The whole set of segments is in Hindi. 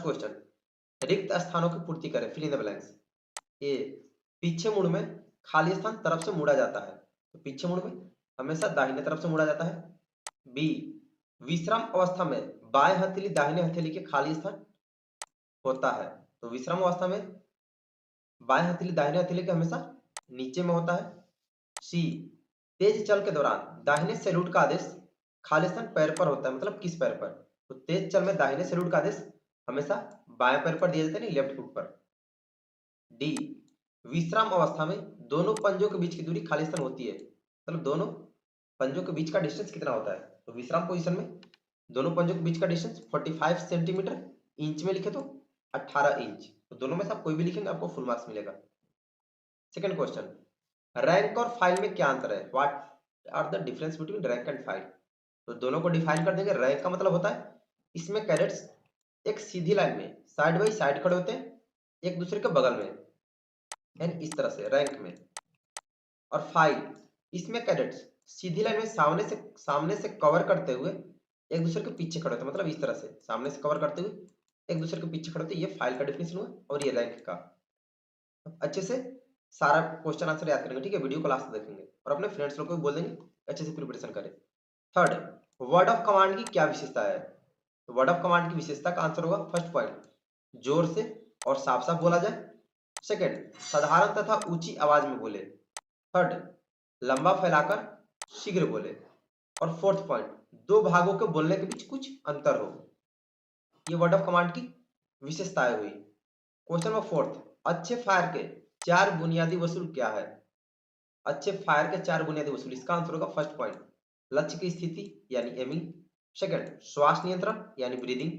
क्वेश्चन, रिक्त स्थानों की पूर्ति करें, फिल इन द ब्लैंक्स। ए, पीछे मुड़ में खाली स्थान तरफ से मुड़ा जाता है, तो पीछे मुड़ में हमेशा दाहिने तरफ से मुड़ा जाता है। बी, विश्राम अवस्था में बाएं हथेली दाहिने हथेली के खाली स्थान होता है, तो विश्राम अवस्था में बाएं हथेली दाहिने हथेली के हमेशा नीचे में होता है। सी, तेज चल के दौरान दाहिने सैल्यूट का आदेश खाली स्थान पैर पर होता है, मतलब किस पैर पर, तो तेज चल में दाहिने सैल्यूट का आदेश हमेशा बाएं पैर पर दिया जाता है, लेफ्ट फुट पर। डी, विश्राम अवस्था में दोनों पंजों के बीच की दूरी खाली स्थान होती है, मतलब दोनों पंजों के बीच का डिस्टेंस कितना होता है, तो विश्राम पोजीशन में दोनों पंजों के बीच का डिस्टेंस 45 सेंटीमीटर, इंच में लिखे तो 18 इंच, तो दोनों में से आप कोई भी लिखेंगे आपको फुल मार्क्स मिलेगा। सेकंड क्वेश्चन, रैंक और फाइल में क्या अंतर है, what are the difference between rank and file, तो दोनों को डिफाइन कर देंगे। रैंक का मतलब होता है इसमें कैडेट्स एक सीधी लाइन में साइड बाई साइड खड़े होते हैं एक दूसरे के बगल में, एंड इस तरह से रैंक में। और फाइल, इसमें कैडेट्स सीधी लाइन में सामने से कवर करते हुए एक दूसरे के पीछे खड़े होते हैं, मतलब इस तरह से सामने से कवर करते हुए एक दूसरे के पीछे खड़े होते हैं। ये फाइल का डेफिनेशन हुआ और ये रैंक का। अच्छे से सारा क्वेश्चन आंसर याद करेंगे, ठीक है, वीडियो को लास्ट तक देखेंगे और अपने फ्रेंड्स लोग को भी बोल देंगे अच्छे से प्रिपरेशन करें। थर्ड, वर्ड ऑफ कमांड की क्या विशेषता है, तो वर्ड ऑफ कमांड की विशेषता का आंसर होगा फर्स्ट पॉइंट, जोर से और साफ साफ बोला जाए। सेकंड, साधारण तथा ऊंची आवाज में बोले। थर्ड, लंबा फैलाकर शीघ्र बोले। और फोर्थ पॉइंट, दो भागों के बोलने के बीच कुछ अंतर हो। ये वर्ड ऑफ कमांड की विशेषताएं हुई। क्वेश्चन नंबर फोर्थ, अच्छे फायर के 4 बुनियादी वसूल क्या है, अच्छे फायर के 4 बुनियादी वसूल, इसका आंसर होगा फर्स्ट पॉइंट, लक्ष्य की स्थिति यानी एमिंग। सेकंड, श्वास नियंत्रण यानी ब्रीदिंग।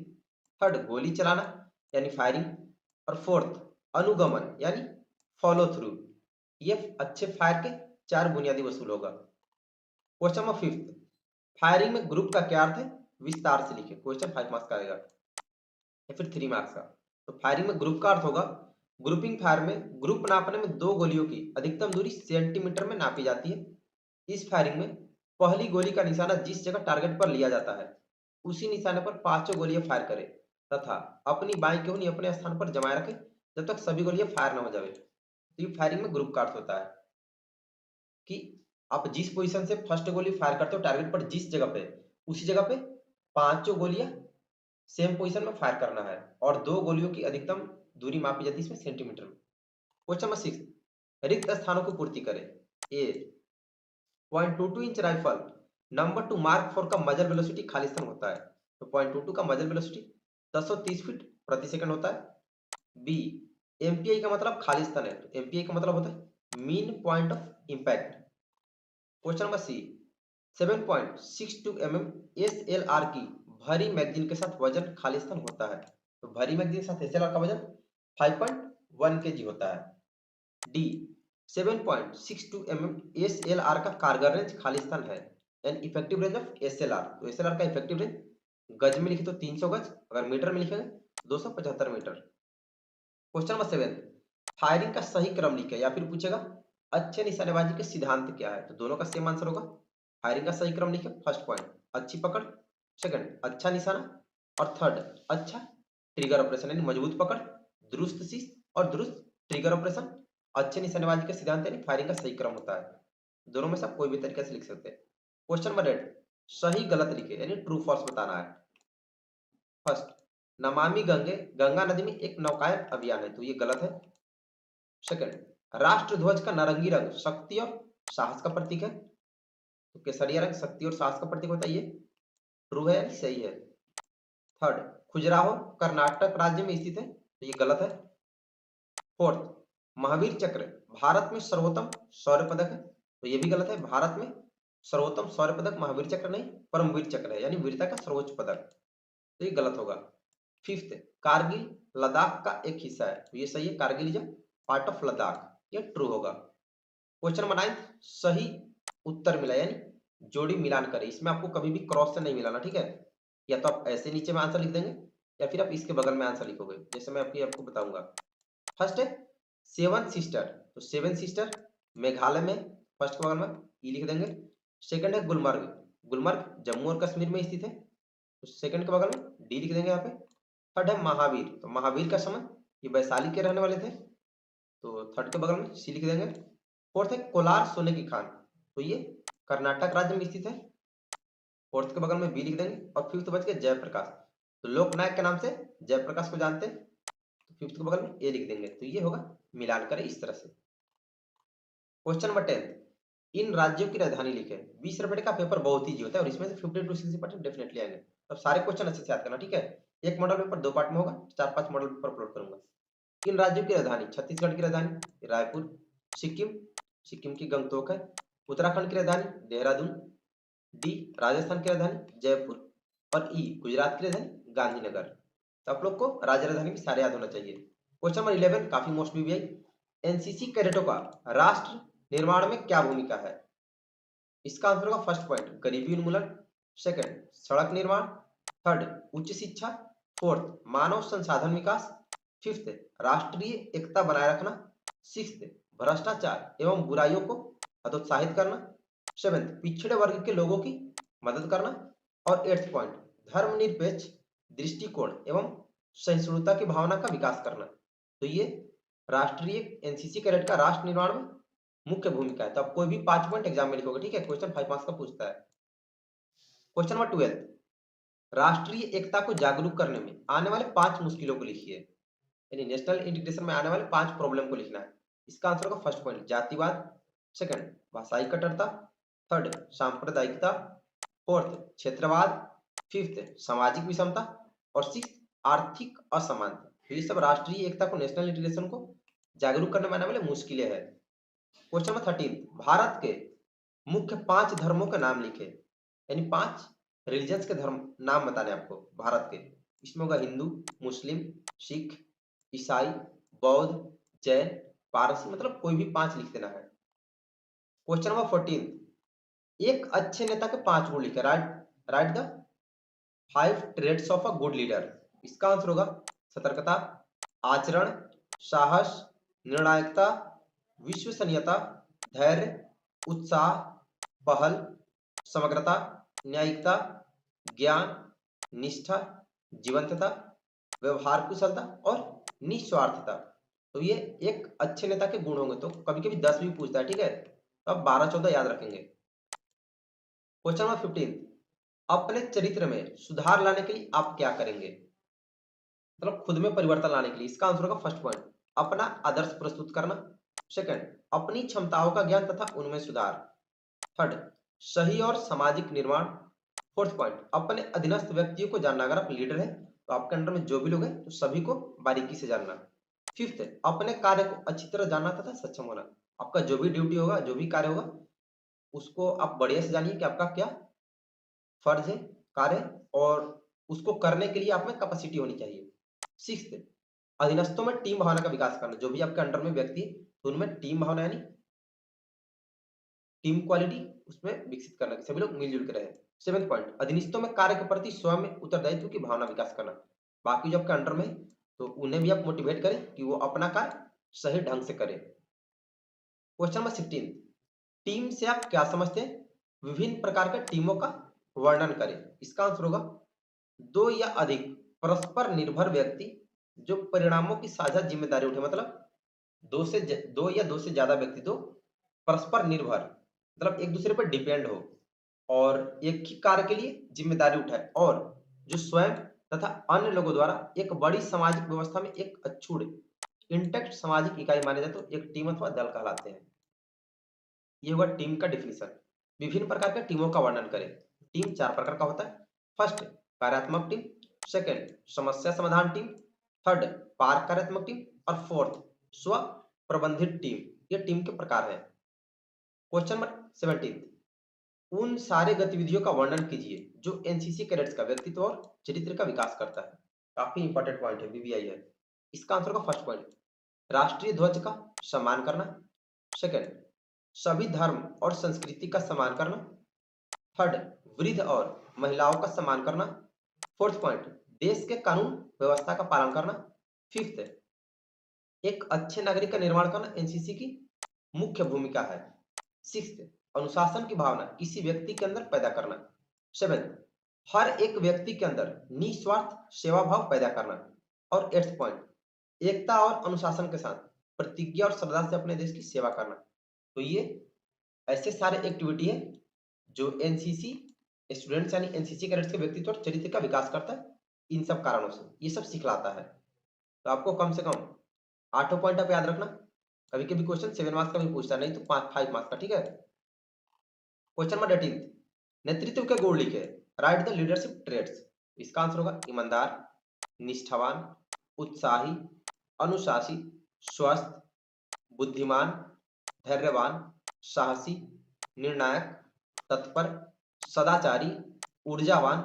थर्ड, गोली चलाना यानी फायरिंग। और फोर्थ, अनुगमन यानी फॉलो थ्रू। ये अच्छे फायर के 4 बुनियादी वसूल होगा। क्वेश्चन नंबर फिफ्थ, फायरिंग में ग्रुप का क्या अर्थ है, विस्तार से लिखे, क्वेश्चन 5 मार्क्स का आएगा या फिर 3 मार्क्स का। तो फायरिंग में ग्रुप का अर्थ होगा, ग्रुपिंग फायर में ग्रुप नापने में दो गोलियों की अधिकतम दूरी सेंटीमीटर में नापी जाती है। इस फायरिंग में पहली गोली का निशाना जिस जगह टारगेट पर लिया जाता है उसी निशाने पर पांचों गोलियां फायर करे तथा अपनी बाई की उंगली अपने स्थान पर जमाए रखे जब तक सभी गोलियां फायर न हो जाए। तो ये फायरिंग में ग्रुप का अर्थ होता है कि आप जिस पोजीशन से फर्स्ट गोली फायर करते हो टारगेट पर जिस जगह पे, उसी जगह पे पांचों गोलियां सेम पोजीशन में फायर करना है और दो गोलियों की अधिकतम दूरी मापी जाती है इसमें सेंटीमीटर में। क्वेश्चन नंबर 6, रिक्त स्थानों की पूर्ति करें। ए, 0.22 इंच राइफल नंबर 2 मार्क 4 का मजल वेलोसिटी खाली स्थान होता है, तो 0.22 का मजल वेलोसिटी 1030 फीट प्रति सेकंड होता है। बी, एमपीआई का मतलब खाली स्थान है, तो एमपीआई का मतलब होता है mean point of impact. Question number C, 7.62 SLR की भरी मैगजीन के साथ वजन खाली स्थान होता है, तो भरी मैगजीन के साथ एसएलआर का वजन 5.1 केजी होता है। डी, 7.62 एसएलआर का कारगर रेंज खाली स्थान है, and effective range of SLR, तो एसएलआर का इफेक्टिव रेंज गज में लिखे तो 300 गज, अगर मीटर में लिखेंगे 275 मीटर। क्वेश्चन नंबर 7, फायरिंग का सही क्रम लिखे या फिर पूछेगा अच्छे निशानेबाजी के सिद्धांत क्या है, तो दोनों का सेम आंसर होगा। फायरिंग का सही क्रम लिखे, फर्स्ट पॉइंट अच्छी पकड़, सेकंड अच्छा निशाना, और थर्ड अच्छा ट्रिगर ऑपरेशन यानी मजबूत पकड़, दुरुस्त शीश और दुरुस्त ट्रिगर ऑपरेशन अच्छे निशानेबाजी का सिद्धांत यानी फायरिंग का सही क्रम होता है। दोनों में से आप कोई भी तरीके से लिख सकते हैं। क्वेश्चन नंबर 8, सही गलत लिखे यानी ट्रू फॉल्स बताना है। फर्स्ट, नमामि गंगे गंगा नदी में एक नौकायन अभियान है, तो ये गलत है। सेकंड, राष्ट्र ध्वज का नारंगी रंग शक्ति और साहस का प्रतीक है, तो केसरिया रंग शक्ति और साहस का प्रतीक होता है, ये ट्रू है यानी सही है। थर्ड, खजुराहो कर्नाटक राज्य में स्थित है, तो ये गलत है। फोर्थ, महावीर चक्र भारत में सर्वोत्तम शौर्य पदक है, तो ये भी गलत है। भारत में सर्वोत्तम शौर्य पदक महावीर चक्र नहीं परमवीर चक्र है, यानी वीरता का सर्वोच्च पदक, तो ये गलत होगा। फिफ्थ, कारगिल लद्दाख का एक हिस्सा है, तो ये सही है, Kargil is part of Ladakh, ये ट्रू होगा। क्वेश्चन नंबर 9, सही उत्तर मिला यानी जोड़ी मिलान करें, इसमें आपको कभी भी क्रॉस से नहीं मिलाना, ठीक है, या तो आप ऐसे नीचे में आंसर लिख देंगे या फिर आप इसके बगल में आंसर लिखोगे, जैसे मैं आपको बताऊंगा। फर्स्ट है सेवन सिस्टर, तो सेवन सिस्टर मेघालय में फर्स्ट के बगल में ई लिख देंगे। सेकंड है गुलमर्ग, गुलमर्ग जम्मू और कश्मीर में स्थित है, तो सेकंड के बगल में डी लिख देंगे यहाँ पे। थर्ड है महावीर, तो महावीर का संबंध ये वैशाली के रहने वाले थे, तो थर्ड के बगल में सी लिख देंगे। फोर्थ है कोलार सोने की खान, तो ये कर्नाटक राज्य में स्थित है, फोर्थ के बगल में बी लिख देंगे। और फिफ्थ बच गया जयप्रकाश, तो लोकनायक के नाम से जयप्रकाश को जानते हैं, तो फिफ्थ के बगल में ए लिख देंगे, तो ये होगा मिलान करें इस तरह से। क्वेश्चन नंबर 10, इन राज्यों की राजधानी लिखे। 20 रुपए का पेपर बहुत ईजी होता है और इसमें से 50 to 60% डेफिनेटली आएंगे। अब सारे क्वेश्चन अच्छे से याद करना, ठीक है। एक मॉडल पेपर 2 पार्ट में होगा, 4-5 मॉडल पेपर अपलोड करूंगा। इन राज्यों की राजधानी, छत्तीसगढ़ की राजधानी रायपुर, सिक्किम, सिक्किम की गंगटोक है, उत्तराखंड की राजधानी देहरादून, डी राजस्थान की राजधानी जयपुर, और ई गुजरात की राजधानी गांधीनगर। तो आप लोग को राज्य राजधानी भी सारे याद होना चाहिए। क्वेश्चन नंबर 11 काफी मोस्ट बीबीआई, एनसीसी कैडेटों का राष्ट्र निर्माण में क्या भूमिका है? इसका आंसर होगा फर्स्ट पॉइंट गरीबी उन्मूलन, सेकंड सड़क निर्माण, थर्ड उच्च शिक्षा, फोर्थ मानव संसाधन विकास, फिफ्थ राष्ट्रीय एकता बनाए रखना, सिक्स्थ भ्रष्टाचार एवं बुराइयों को हतोत्साहित करना, सेवेंथ पिछड़े वर्ग के लोगों की मदद करना, और एट्थ पॉइंट धर्मनिरपेक्ष दृष्टिकोण एवं सहिष्णुता की भावना का विकास करना। तो ये राष्ट्रीय एनसीसी कैडेट का राष्ट्र निर्माण में मुख्य भूमिका है। तो आप कोई भी 5 पॉइंट एग्जाम में लिखोगे, ठीक है, क्वेश्चन 5 मार्क्स का पूछता है। क्वेश्चन नंबर 12, राष्ट्रीय एकता को जागरूक करने में आने वाले 5 मुश्किलों को लिखिए, यानी नेशनल इंटीग्रेशन में आने वाले 5 प्रॉब्लम को लिखना है। इसका आंसर होगा फर्स्ट पॉइंट जातिवाद, सेकंड भाषाई कट्टरता, थर्ड सांप्रदायिकता, फोर्थ क्षेत्रवाद, फिफ्थ सामाजिक विषमता, और सिक्स आर्थिक असमानता। तो ये सब राष्ट्रीय एकता को, नेशनल इंटीग्रेशन को जागरूक करने में आने वाले मुश्किलें हैं। क्वेश्चन नंबर 13, भारत के मुख्य 5 धर्मों के नाम लिखे, यानी 5 रिलीजन्स के धर्म नाम बताने आपको भारत के। इसमें होगा हिंदू, मुस्लिम, सिख, ईसाई, बौद्ध, जैन, पारसी, मतलब कोई भी 5 लिख देना है। क्वेश्चन नंबर 14, एक अच्छे नेता के 5 गुण लिखे, write the 5 traits of a good leader. इसका आंसर होगा सतर्कता, आचरण, साहस, निर्णायकता, विश्वसनीयता, धैर्य, उत्साह, पहल, समग्रता, न्यायिकता, ज्ञान, निष्ठा, जीवंतता, व्यवहार कुशलता और निस्वार्थता। तो ये एक अच्छे नेता के गुण होंगे। तो कभी कभी 10 भी पूछता है, ठीक है, तो आप 12-14 याद रखेंगे। क्वेश्चन नंबर 15, अपने चरित्र में सुधार लाने के लिए आप क्या करेंगे, मतलब खुद में परिवर्तन लाने के लिए। इसका आंसर होगा फर्स्ट पॉइंट अपना आदर्श प्रस्तुत करना, सेकंड अपनी क्षमताओं का ज्ञान तथा उनमें सुधार, थर्ड सही और सामाजिक निर्माण, फोर्थ पॉइंट अपने अधीनस्थ व्यक्तियों को जानना। अगर आप लीडर हैं तो आपके अंडर में जो भी लोग हैं तो सभी को बारीकी से जानना, फिफ्थ अपने कार्य को अच्छी तरह जानना तथा सक्षम होना। आपका जो भी ड्यूटी होगा, जो भी कार्य होगा, उसको आप बढ़िया से जानिए कि आपका क्या फर्ज है, कार्य, और उसको करने के लिए आप में कैपेसिटी होनी चाहिए। सिक्स्थ अधीनस्थों में टीम भावना का विकास करना, जो भी आपके अंडर में व्यक्ति है तो उनमें टीम भावना यानी टीम क्वालिटी उसमें विकसित करना, सभी लोग मिलजुल कर रहे। सेवेंथ पॉइंट अधीनस्थों में कार्य के प्रति स्वयं में उत्तरदायित्व की भावना विकास करना, बाकी जो आपके अंडर में है तो उन्हें भी आप मोटिवेट करें कि वो अपना कार्य सही ढंग से करें। क्वेश्चन नंबर 16, टीम से आप क्या समझते हैं, विभिन्न प्रकार के टीमों का वर्णन करें। इसका आंसर होगा 2 या अधिक परस्पर निर्भर व्यक्ति जो परिणामों की साझा जिम्मेदारी उठे, मतलब 2 से ज्यादा व्यक्ति तो परस्पर निर्भर, मतलब एक दूसरे पर डिपेंड हो और एक ही कार्य के लिए जिम्मेदारी उठाए, और जो स्वयं तथा अन्य लोगों द्वारा एक बड़ी सामाजिक व्यवस्था में एक अछूत इंटैक्ट सामाजिक इकाई माने जाए तो एक टीम अथवा दल कहलाते हैं। ये होगा टीम का डिफिनीशन। विभिन्न प्रकार के टीमों का वर्णन करें। टीम 4 प्रकार का होता है। फर्स्ट कार्यात्मक टीम, सेकंड समस्या समाधान टीम, थर्ड पार कार्यात्मक टीम, और फोर्थ स्व प्रबंधित टीम। ये टीम के प्रकार है। क्वेश्चन नंबर 17, उन सारे गतिविधियों का वर्णन कीजिए जो एनसीसी कैडेट्स का व्यक्तित्व और चरित्र का विकास करता है। काफी इंपॉर्टेंट पॉइंट है, बीबीआई है। इसका आंसर का फर्स्ट पॉइंट राष्ट्रीय ध्वज का सम्मान करना, सेकंड सभी धर्म और संस्कृति का सम्मान करना, थर्ड वृद्ध और महिलाओं का सम्मान करना, फोर्थ पॉइंट देश के कानून व्यवस्था का पालन करना, फिफ्थ एक अच्छे नागरिक का निर्माण करना एनसीसी की मुख्य भूमिका है, सिक्स्थ अनुशासन की भावना किसी व्यक्ति के अंदर पैदा करना, सेवेंथ हर एक व्यक्ति के अंदर निस्वार्थ सेवा भाव पैदा करना। और 8th पॉइंट, एकता और अनुशासन के साथ प्रतिज्ञा और श्रद्धा से अपने देश की सेवा करना। तो ये ऐसे सारे एक्टिविटी है जो एनसीसी स्टूडेंट्स यानी एनसीसी कैडेट्स के व्यक्तित्व और चरित्र का विकास करता है। इन सब कारणों से ये सब सिखलाता है। तो आपको कम से कम 8 पॉइंट आप याद रखना। कभी कभी क्वेश्चन 7 मार्क्स का भी पूछता है, नहीं तो 5 मार्क्स का, ठीक है। क्वेश्चन नंबर 18, नेतृत्व के गुण लिखे, राइट द लीडरशिप ट्रेड्स। इसका आंसर होगा ईमानदार, निष्ठावान, उत्साही, अनुशासी, स्वस्थ, बुद्धिमान, धैर्यवान, साहसी, निर्णायक, तत्पर, सदाचारी, ऊर्जावान,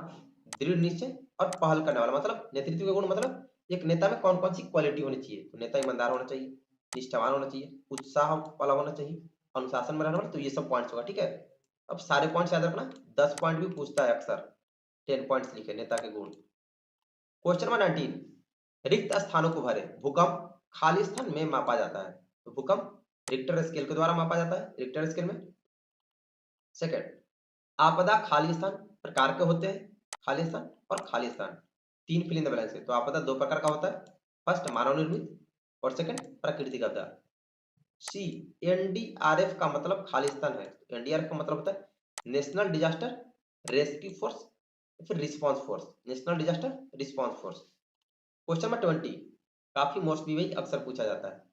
दृढ़ निश्चय और पहल करने वाला। मतलब नेतृत्व के गुण मतलब एक नेता में कौन कौन सी क्वालिटी होनी चाहिए। तो नेता ईमानदार होना चाहिए, निष्ठावान होना चाहिए, उत्साह वाला होना चाहिए, अनुशासन में रहना वाला। तो ये सब पॉइंट्स होगा, ठीक है। अब सारे पॉइंट्स याद रखना। 10 पॉइंट भी पूछता है अक्सर। 10 पॉइंट्स लिखे नेता के गुण। क्वेश्चन नंबर 19, रिक्त स्थानों को भरे, भूकंप खाली स्थान में मापा जाता है। तो भूकंप रिक्टर स्केल के द्वारा मापा जाता है, रिक्टर स्केल में। सेकंड, आपदा खाली स्थान प्रकार के होते हैं, खाली स्थान और खाली स्थान। 3 फिल इन द ब्लैंक्स है। तो आपदा 2 प्रकार का होता है, फर्स्ट मानव निर्मित और सेकंड प्राकृतिक आपदा। सी, एनडीआरएफ का मतलब खाली स्थान है। एनडीआरएफ का मतलब होता है नेशनल डिजास्टर रेस्क्यू फोर्स, फिर response force, national disaster response force. Question number 20, काफी मोस्टली वही अक्सर पूछा जाता है।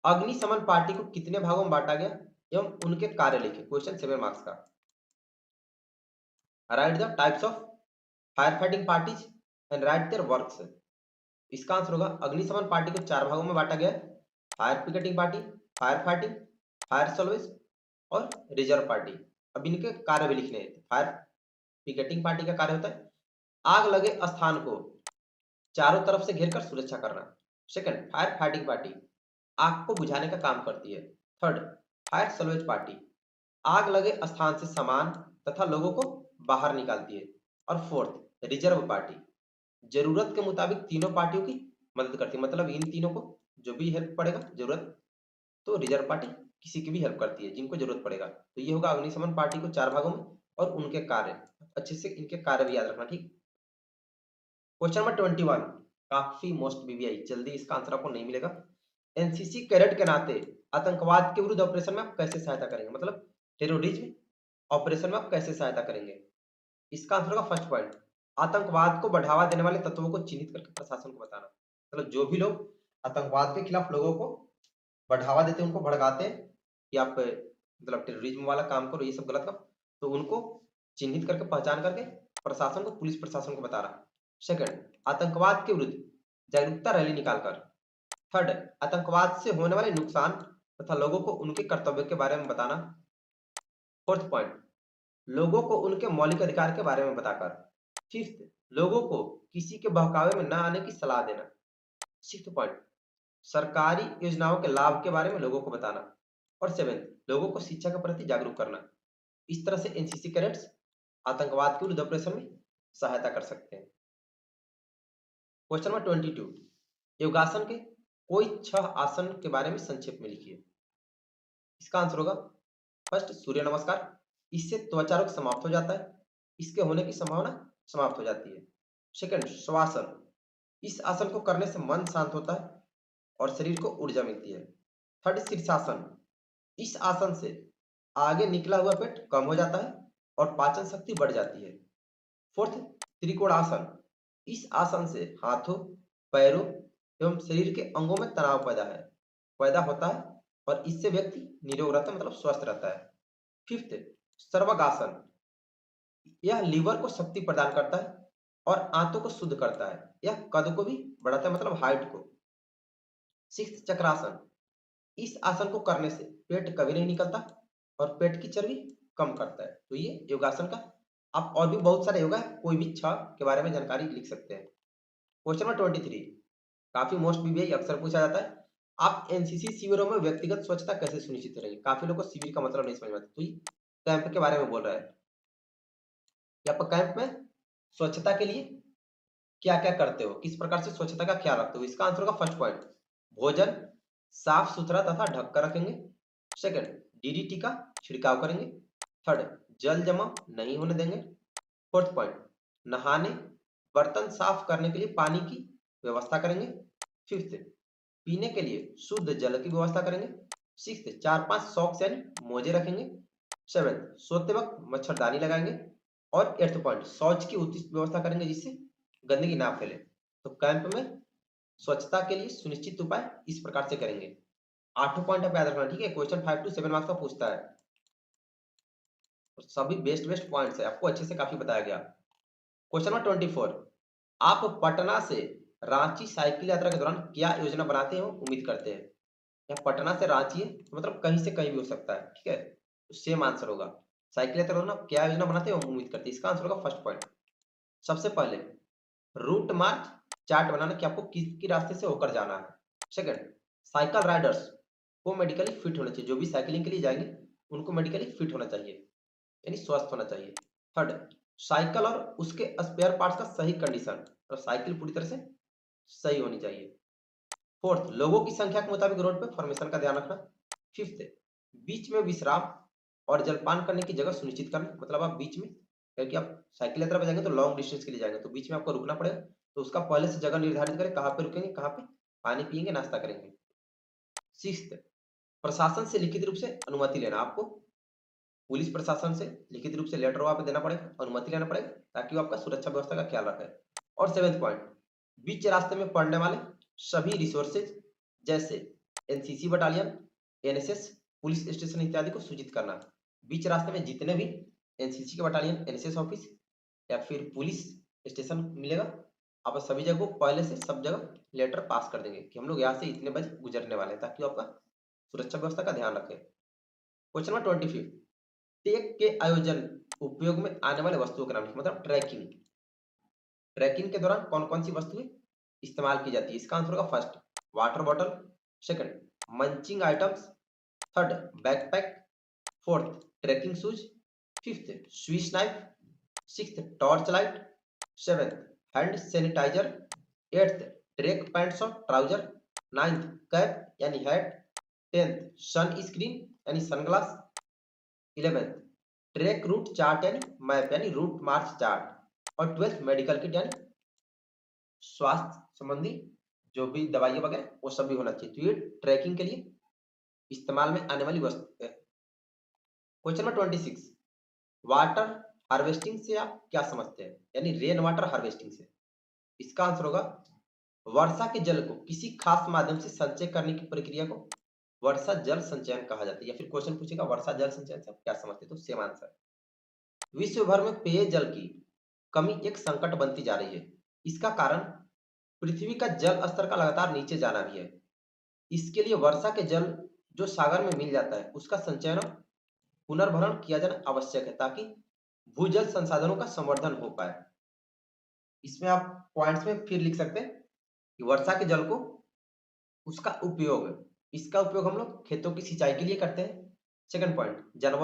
अग्निशमन पार्टी को कितने भागों में बांटा गया एवं उनके कार्य लिखे। क्वेश्चन 7 मार्क्स का। Right the types of fire fighting parties and right there works. इसका आंसर होगा अग्निशमन पार्टी को 4 भागों में बांटा गया है, fire picketing party, fire fighting, fire service और रिजर्व पार्टी। अब इनके कार्य भी लिखने हैं। फायर पिकेटिंग पार्टी का कार्य होता है आग लगे स्थान को चारों तरफ से घेरकर सुरक्षा करना। सेकंड, फायर फाइटिंग पार्टी आग को बुझाने का काम करती है। थर्ड, फायर सल्वेज पार्टी आग लगे स्थान से सामान तथा लोगों को बाहर निकालती है। और फोर्थ, रिजर्व पार्टी जरूरत के मुताबिक तीनों पार्टियों की मदद करती है। मतलब इन तीनों को जो भी हेल्प पड़ेगा जरूरत, तो रिजर्व पार्टी किसी की भी हेल्प करती है जिनको जरूरत पड़ेगा। तो ये होगा अग्निशमन पार्टी को 4 भागों में और उनके कार्य। अच्छे से इनके कार्य भी याद रखना, ठीक। क्वेश्चन नंबर 21, काफी मोस्ट बीबीआई, जल्दी इसका आंसर आपको नहीं मिलेगा। एनसीसी कैडेट के नाते आतंकवाद के विरुद्ध ऑपरेशन में आप कैसे सहायता करेंगे, मतलब टेररिज्म ऑपरेशन में आप कैसे सहायता करेंगे। इसका आंसर होगा फर्स्ट पॉइंट, आतंकवाद को बढ़ावा देने वाले तत्वों को चिन्हित करके प्रशासन को बताना। मतलब जो भी लोग आतंकवाद के खिलाफ लोगों को बढ़ावा देते हैं, उनको भड़काते हैं कि आप मतलब टेररिज्म वाला काम करो, ये सब गलत काम, तो उनको चिन्हित करके पहचान करके प्रशासन को, पुलिस प्रशासन को बता रहा। सेकंड, आतंकवाद के विरुद्ध जागरूकता रैली निकालकर। थर्ड, आतंकवाद से होने वाले नुकसान तथा लोगों को उनके कर्तव्य के बारे में बताना। फोर्थ पॉइंट, लोगों को उनके मौलिक अधिकार के बारे में बताकर। फिफ्थ, लोगों को किसी के बहकावे में न आने की सलाह देना। सिक्स्थ पॉइंट, सरकारी योजनाओं के लाभ के बारे में लोगों को बताना। और सेवेंथ, लोगों को शिक्षा के प्रति जागरूक करना। इस तरह से एनसीसी कैडेट्स आतंकवाद के विरुद्ध ऑपरेशन में सहायता कर सकते हैं। क्वेश्चन नंबर 22, योगासन के कोई 6 आसन के बारे में संक्षेप में लिखिए। इसका आंसर होगा फर्स्ट, सूर्य नमस्कार, इससे त्वचा रोग समाप्त हो जाता है, इसके होने की संभावना समाप्त हो जाती है। सेकंड, श्वासन, इस आसन को करने से मन शांत होता है और शरीर को ऊर्जा मिलती है। थर्ड, शीर्षासन, इस आसन से आगे निकला हुआ पेट कम हो जाता है और पाचन शक्ति बढ़ जाती है। फोर्थ, त्रिकोणासन, इस आसन से हाथों, पैरों एवं शरीर के अंगों में तनाव पैदा होता है और इससे व्यक्ति निरोग रहता है, मतलब स्वस्थ रहता है। फिफ्थ, सर्वांगासन, यह लीवर को शक्ति प्रदान करता है और आंतों को शुद्ध करता है। यह कद को भी बढ़ाता है, मतलब हाइट को। सिक्स्थ, चक्रासन, इस आसन को करने से पेट कभी नहीं निकलता और पेट की चर्बी कम करता है। तो ये योगासन का, आप और भी बहुत सारे योगा है, कोई भी 6 के बारे में जानकारी लिख सकते हैं। क्वेश्चन नंबर 23, काफी मोस्ट बीबीआई अक्सर पूछा जाता है, आप एनसीसी शिविरों में व्यक्तिगत स्वच्छता कैसे सुनिश्चित करेंगे। काफी लोगों को शिविर का मतलब नहीं समझ में आता। तो ये कैंप के बारे में बोल रहा है कि आप कैंप में स्वच्छता के लिए क्या क्या करते हो, किस प्रकार से स्वच्छता का ख्याल रखते हो। इसका आंसर होगा फर्स्ट पॉइंट, भोजन साफ सुथरा तथा ढककर रखेंगे। सेकंड, डीडीटी का छिड़काव करेंगे। थर्ड, जल जमा नहीं होने देंगे। फोर्थ पॉइंट, नहाने, बर्तन साफ करने के लिए पानी की व्यवस्था करेंगे। फिफ्थ, पीने के लिए शुद्ध जल की व्यवस्था करेंगे। सिक्स्थ, 4-5 सॉक्स यानी मोजे रखेंगे। सेवेंथ, सोते वक्त मच्छरदानी लगाएंगे। और एट्थ पॉइंट, शौच की उचित व्यवस्था करेंगे जिससे गंदगी ना फैले। तो कैंप में स्वच्छता के लिए सुनिश्चित उपाय इस प्रकार से करेंगे। 8 पॉइंट आप याद रखना, ठीक है। क्वेश्चन 5 to 7 मार्क्स का पूछता है, तो सभी बेस्ट पॉइंट्स है, आपको अच्छे से काफी बताया गया। क्वेश्चन नंबर 24, आप पटना से रांची साइकिल यात्रा के दौरान क्या योजना बनाते हैं उम्मीद करते हैं। या पटना से रांची है तो मतलब कहीं से कहीं भी हो सकता है, ठीक है। तो सेम आंसर होगा। साइकिल यात्रा के दौरान आप क्या योजना बनाते हैं उम्मीद करते हैं, इसका आंसर होगा फर्स्ट पॉइंट। सबसे पहले रूट मार्च चार्ट बनाना कि आपको किस रास्ते से होकर जाना है। सेकंड, साइकिल राइडर्स को मेडिकली फिट होना चाहिए, जो भी साइकिलिंग के लिए जाएंगे उनको मेडिकली फिट होना चाहिए, यानी स्वस्थ होना चाहिए। थर्ड, साइकिल और उसके स्पेयर पार्ट्स का सही कंडीशन, और साइकिल पूरी तरह से सही होनी चाहिए। फोर्थ, लोगों की संख्या के मुताबिक रोड पे फॉर्मेशन का ध्यान रखना। फिफ्थ, बीच में विश्राम और जलपान करने की जगह सुनिश्चित करना, मतलब आप बीच में, क्योंकि आप साइकिल यात्रा पे जाएंगे तो लॉन्ग डिस्टेंस के लिए जाएंगे तो बीच में आपको रुकना पड़ेगा, तो उसका पहले से जगह निर्धारित करें, कहाँ पे रुकेंगे, कहाँ पे पानी पियेंगे, नाश्ता करेंगे। सिक्स्थ, प्रशासन से लिखित रूप से अनुमति लेना, आपको पुलिस प्रशासन से लिखित रूप से लेटर वहां पे देना पड़ेगा, अनुमति लेना पड़ेगा, ताकि वो आपका सुरक्षा व्यवस्था का ख्याल रखे। और सेवेंथ पॉइंट, बीच रास्ते में पड़ने वाले सभी रिसोर्सेज जैसे NCC battalion, NSS, police station इत्यादि को सूचित करना। बीच रास्ते में जितने भी एनसीसी के बटालियन, एनएसएस ऑफिस या फिर पुलिस स्टेशन मिलेगा, आप सभी जगह पहले से सब जगह लेटर पास कर देंगे कि हम लोग यहाँ से इतने बजे गुजरने वाले हैं, ताकि वो आपका सुरक्षा व्यवस्था का ध्यान रखें। क्वेश्चन नंबर 25, टेक के आयोजन उपयोग में आने वाले वस्तुओं के नाम लिखें, मतलब ट्रैकिंग। ट्रैकिंग के दौरान कौन कौन सी वस्तुएं इस्तेमाल की जाती है, इसका आंसर होगा first, water bottle. Second, munching items. Third, backpack. Fourth, trekking shoes. Fifth, Swiss knife. Sixth, torch light. Seventh, hand sanitiser. Eighth, track pants और ट्राउजर। नाइन्थ, कैप यानी हैट। टेंथ, सन स्क्रीन यानी sunglass. 11th, track route chart यानी मैप यानी रूट मार्च चार्ट। और 12th, मेडिकल किट यानी स्वास्थ्य संबंधी जो भी दवाइयां वगैरह वो सब भी होना चाहिए। तो ये ट्रैकिंग के लिए इस्तेमाल में आने वाली वस्तु है। क्वेश्चन नंबर 26, वाटर हार्वेस्टिंग से आप क्या समझते हैं, यानी रेन वाटर हार्वेस्टिंग से। इसका आंसर होगा, वर्षा के जल को किसी खास माध्यम से संचय करने की प्रक्रिया को वर्षा जल संचयन कहा जाता है। या फिर क्वेश्चन पूछेगा वर्षा जल संचयन से आप क्या समझते हैं, तो सेम आंसर। विश्व भर में पेयजल की कमी एक संकट बनती जा रही है। इसका कारण पृथ्वी का जल स्तर का लगातार नीचे जाना भी है। इसके लिए वर्षा के जल जो सागर में मिल जाता है उसका संचयन और पुनर्भरण किया जाना आवश्यक है, ताकि भूजल संसाधनों का संवर्धन हो पाए। इसमें आप पॉइंट्स में फिर लिख सकते हैं कि वर्षा के जल को, उसका उपयोग, इसका उपयोग हम लोग खेतों की सिंचाई के लिए करते हैं। सेकंड पॉइंट, जानवर